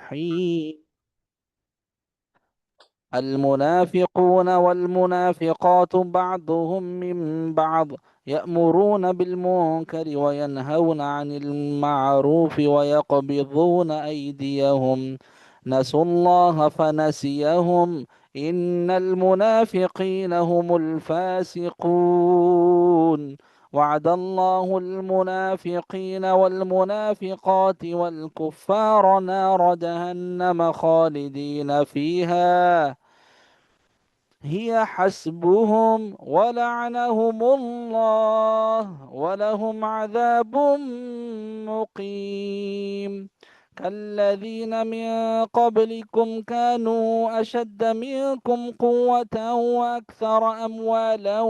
الرحيم. المنافقون والمنافقات بعضهم من بعض يأمرون بالمنكر وينهون عن المعروف ويقبضون أيديهم، نسوا الله فنسيهم، إن المنافقين هم الفاسقون. وعد الله المنافقين والمنافقات والكفار نار جهنم خالدين فيها هي حسبهم ولعنهم الله ولهم عذاب مقيم. كالذين من قبلكم كانوا أشد منكم قوة وأكثر أموالا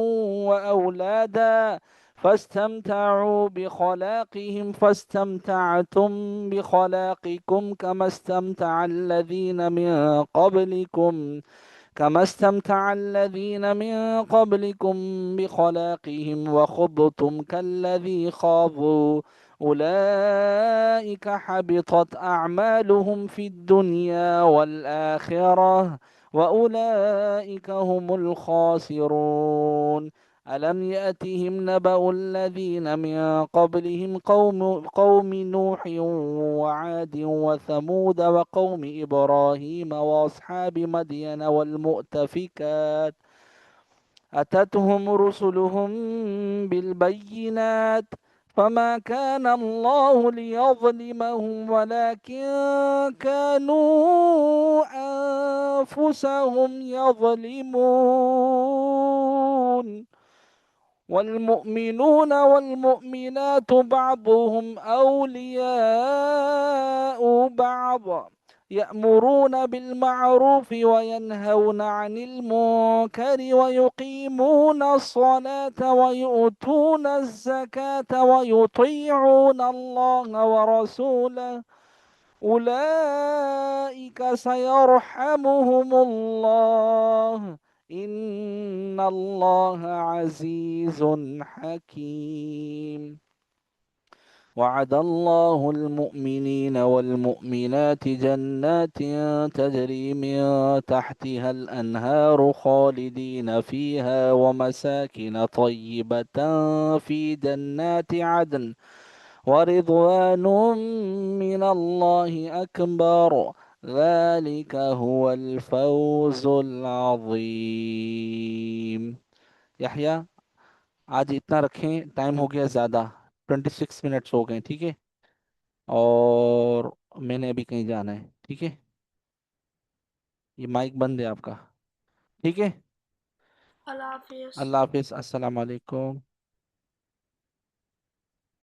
وأولادا فاستمتعوا بخلاقهم فاستمتعتم بخلاقكم كما استمتع الذين من قبلكم بخلاقهم وخضتم كالذي خاضوا، أولئك حبطت أعمالهم في الدنيا والآخرة وأولئك هم الخاسرون. ألم يأتهم نبأ الذين من قبلهم قوم نوح وعاد وثمود وقوم إبراهيم وأصحاب مدين والمؤتفكات، أتتهم رسلهم بالبينات فما كان الله ليظلمهم ولكن كانوا أنفسهم يظلمون. والمؤمنون والمؤمنات بعضهم أولياء بعض يأمرون بالمعروف وينهون عن المنكر ويقيمون الصلاة ويؤتون الزكاة ويطيعون الله ورسوله، أولئك سيرحمهم الله، إن الله عزيز حكيم. وعد الله المؤمنين والمؤمنات جنات تجري من تحتها الأنهار خالدين فيها ومساكن طيبة في جنات عدن ورضوان من الله أكبر، ذلك هو الفوز العظيم. यहया आज इतना रखें, टाइम हो गया ज़्यादा, 26 मिनट्स हो गए, ठीक है। और मैंने अभी कहीं जाना है, ठीक है। ये माइक बंद है आपका, ठीक है। अल्लाह हाफिज। अल्लाह हाफिज़, अस्सलाम वालेकुम।